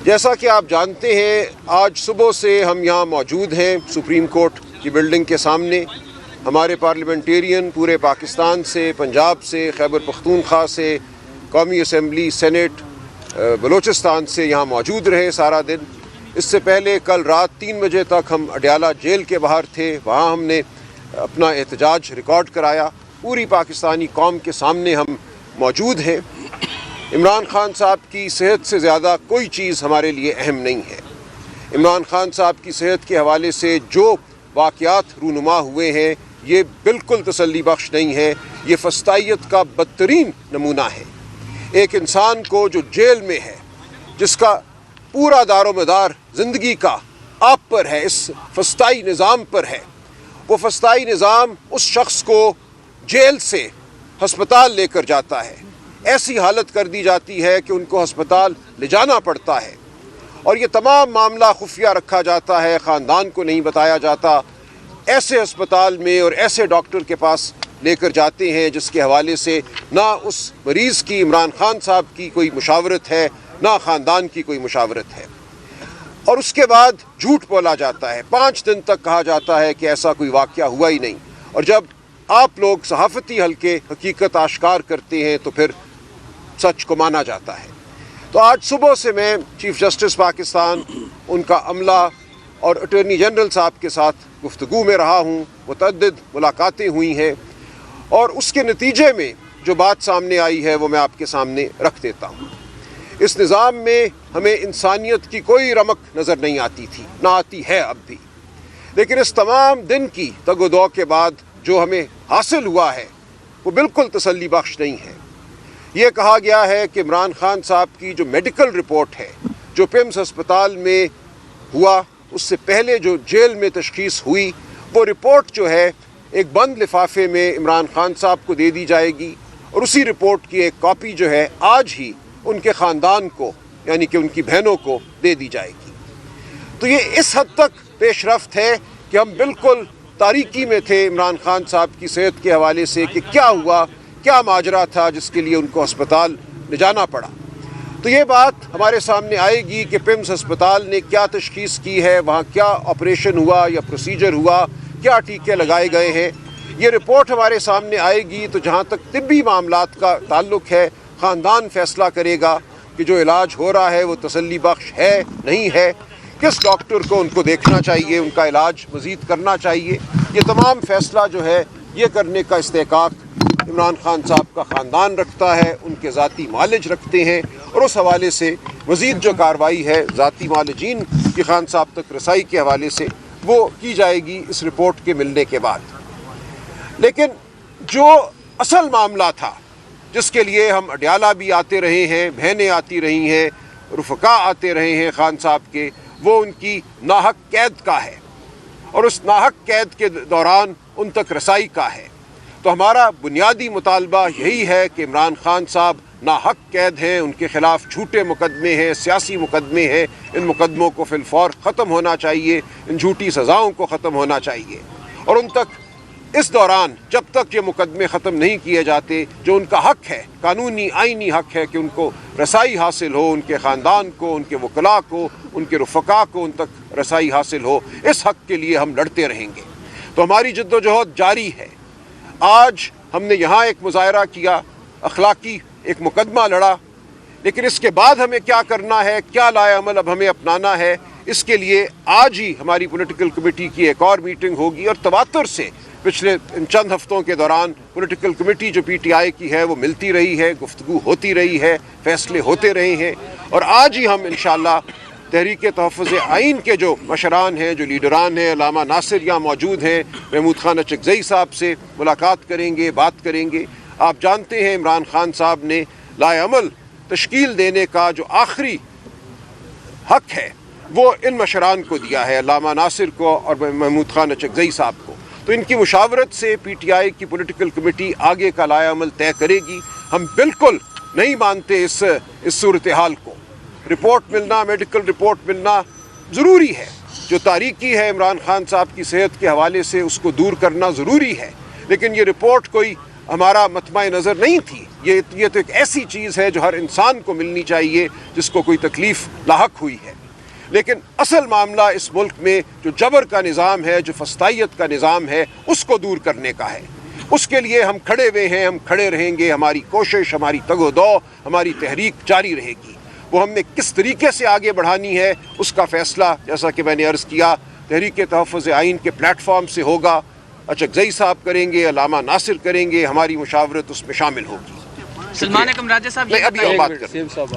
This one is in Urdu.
جیسا کہ آپ جانتے ہیں آج صبح سے ہم یہاں موجود ہیں سپریم کورٹ کی بلڈنگ کے سامنے. ہمارے پارلیمنٹیرین پورے پاکستان سے، پنجاب سے، خیبر پختونخوا سے، قومی اسمبلی، سینٹ، بلوچستان سے یہاں موجود رہے سارا دن. اس سے پہلے کل رات 3 بجے تک ہم اڈیالہ جیل کے باہر تھے، وہاں ہم نے اپنا احتجاج ریکارڈ کرایا. پوری پاکستانی قوم کے سامنے ہم موجود ہیں. عمران خان صاحب کی صحت سے زیادہ کوئی چیز ہمارے لیے اہم نہیں ہے. عمران خان صاحب کی صحت کے حوالے سے جو واقعات رونما ہوئے ہیں یہ بالکل تسلی بخش نہیں ہے. یہ فسطائیت کا بدترین نمونہ ہے. ایک انسان کو جو جیل میں ہے، جس کا پورا دار و مدار زندگی کا آپ پر ہے، اس فسطائی نظام پر ہے، وہ فسطائی نظام اس شخص کو جیل سے ہسپتال لے کر جاتا ہے. ایسی حالت کر دی جاتی ہے کہ ان کو ہسپتال لے جانا پڑتا ہے، اور یہ تمام معاملہ خفیہ رکھا جاتا ہے، خاندان کو نہیں بتایا جاتا. ایسے ہسپتال میں اور ایسے ڈاکٹر کے پاس لے کر جاتے ہیں جس کے حوالے سے نہ اس مریض کی، عمران خان صاحب کی کوئی مشاورت ہے، نہ خاندان کی کوئی مشاورت ہے. اور اس کے بعد جھوٹ بولا جاتا ہے. 5 دن تک کہا جاتا ہے کہ ایسا کوئی واقعہ ہوا ہی نہیں، اور جب آپ لوگ صحافتی حلقے حقیقت آشکار کرتے ہیں تو پھر سچ کو مانا جاتا ہے. تو آج صبح سے میں چیف جسٹس پاکستان، ان کا عملہ اور اٹارنی جنرل صاحب کے ساتھ گفتگو میں رہا ہوں. متعدد ملاقاتیں ہوئی ہیں، اور اس کے نتیجے میں جو بات سامنے آئی ہے وہ میں آپ کے سامنے رکھ دیتا ہوں. اس نظام میں ہمیں انسانیت کی کوئی رمق نظر نہیں آتی تھی، نہ آتی ہے اب بھی. لیکن اس تمام دن کی تگ و دو کے بعد جو ہمیں حاصل ہوا ہے وہ بالکل تسلی بخش نہیں ہے. یہ کہا گیا ہے کہ عمران خان صاحب کی جو میڈیکل رپورٹ ہے، جو پیمز ہسپتال میں ہوا، اس سے پہلے جو جیل میں تشخیص ہوئی، وہ رپورٹ جو ہے ایک بند لفافے میں عمران خان صاحب کو دے دی جائے گی، اور اسی رپورٹ کی ایک کاپی جو ہے آج ہی ان کے خاندان کو، یعنی کہ ان کی بہنوں کو دے دی جائے گی. تو یہ اس حد تک پیش رفت ہے کہ ہم بالکل تاریکی میں تھے عمران خان صاحب کی صحت کے حوالے سے کہ کیا ہوا، کیا ماجرا تھا جس کے لیے ان کو ہسپتال لے جانا پڑا. تو یہ بات ہمارے سامنے آئے گی کہ پیمز ہسپتال نے کیا تشخیص کی ہے، وہاں کیا آپریشن ہوا یا پروسیجر ہوا، کیا ٹیکے لگائے گئے ہیں. یہ رپورٹ ہمارے سامنے آئے گی تو جہاں تک طبی معاملات کا تعلق ہے، خاندان فیصلہ کرے گا کہ جو علاج ہو رہا ہے وہ تسلی بخش ہے نہیں ہے، کس ڈاکٹر کو ان کو دیکھنا چاہیے، ان کا علاج مزید کرنا چاہیے. یہ تمام فیصلہ جو ہے یہ کرنے کا استحقاق عمران خان صاحب کا خاندان رکھتا ہے، ان کے ذاتی معالج رکھتے ہیں، اور اس حوالے سے مزید جو کارروائی ہے ذاتی معالجین کی خان صاحب تک رسائی کے حوالے سے وہ کی جائے گی اس رپورٹ کے ملنے کے بعد. لیکن جو اصل معاملہ تھا، جس کے لیے ہم اڈیالہ بھی آتے رہے ہیں، بہنیں آتی رہی ہیں، رفقا آتے رہے ہیں خان صاحب کے، وہ ان کی ناحق قید کا ہے، اور اس ناحق قید کے دوران ان تک رسائی کا ہے. تو ہمارا بنیادی مطالبہ یہی ہے کہ عمران خان صاحب ناحق قید ہیں، ان کے خلاف جھوٹے مقدمے ہیں، سیاسی مقدمے ہیں. ان مقدموں کو فی الفور ختم ہونا چاہیے، ان جھوٹی سزاؤں کو ختم ہونا چاہیے. اور ان تک اس دوران جب تک یہ مقدمے ختم نہیں کیے جاتے، جو ان کا حق ہے، قانونی آئینی حق ہے کہ ان کو رسائی حاصل ہو، ان کے خاندان کو، ان کے وکلاء کو، ان کے رفقا کو ان تک رسائی حاصل ہو، اس حق کے لیے ہم لڑتے رہیں گے. تو ہماری جد و جہد جاری ہے. آج ہم نے یہاں ایک مظاہرہ کیا، اخلاقی ایک مقدمہ لڑا، لیکن اس کے بعد ہمیں کیا کرنا ہے، کیا لائے عمل اب ہمیں اپنانا ہے، اس کے لیے آج ہی ہماری پولیٹیکل کمیٹی کی ایک اور میٹنگ ہوگی. اور تواتر سے پچھلے چند ہفتوں کے دوران پولیٹیکل کمیٹی جو پی ٹی آئی کی ہے وہ ملتی رہی ہے، گفتگو ہوتی رہی ہے، فیصلے ہوتے رہے ہیں. اور آج ہی ہم انشاءاللہ تحریک تحفظ آئین کے جو مشران ہیں، جو لیڈران ہیں، علامہ ناصر یہاں موجود ہیں، محمود خان اچکزئی صاحب سے ملاقات کریں گے، بات کریں گے. آپ جانتے ہیں عمران خان صاحب نے لائے عمل تشکیل دینے کا جو آخری حق ہے وہ ان مشران کو دیا ہے، علامہ ناصر کو اور محمود خان اچکزئی صاحب کو. تو ان کی مشاورت سے پی ٹی آئی کی پولیٹیکل کمیٹی آگے کا لائے عمل طے کرے گی. ہم بالکل نہیں مانتے اس صورتحال کو. رپورٹ ملنا، میڈیکل رپورٹ ملنا ضروری ہے. جو تاریکی ہے عمران خان صاحب کی صحت کے حوالے سے اس کو دور کرنا ضروری ہے، لیکن یہ رپورٹ کوئی ہمارا مطمع نظر نہیں تھی. یہ تو ایک ایسی چیز ہے جو ہر انسان کو ملنی چاہیے جس کو کوئی تکلیف لاحق ہوئی ہے. لیکن اصل معاملہ اس ملک میں جو جبر کا نظام ہے، جو فسطائیت کا نظام ہے، اس کو دور کرنے کا ہے. اس کے لیے ہم کھڑے ہوئے ہیں، ہم کھڑے رہیں گے. ہماری کوشش، ہماری تگ و دو، ہماری تحریک جاری رہے گی. وہ ہم نے کس طریقے سے آگے بڑھانی ہے اس کا فیصلہ، جیسا کہ میں نے عرض کیا، تحریک تحفظ آئین کے پلیٹ فارم سے ہوگا. اچکزئی صاحب کریں گے، علامہ ناصر کریں گے، ہماری مشاورت اس میں شامل ہوگی. سلمان اکرم راجہ صاحب ابھی بات کریں.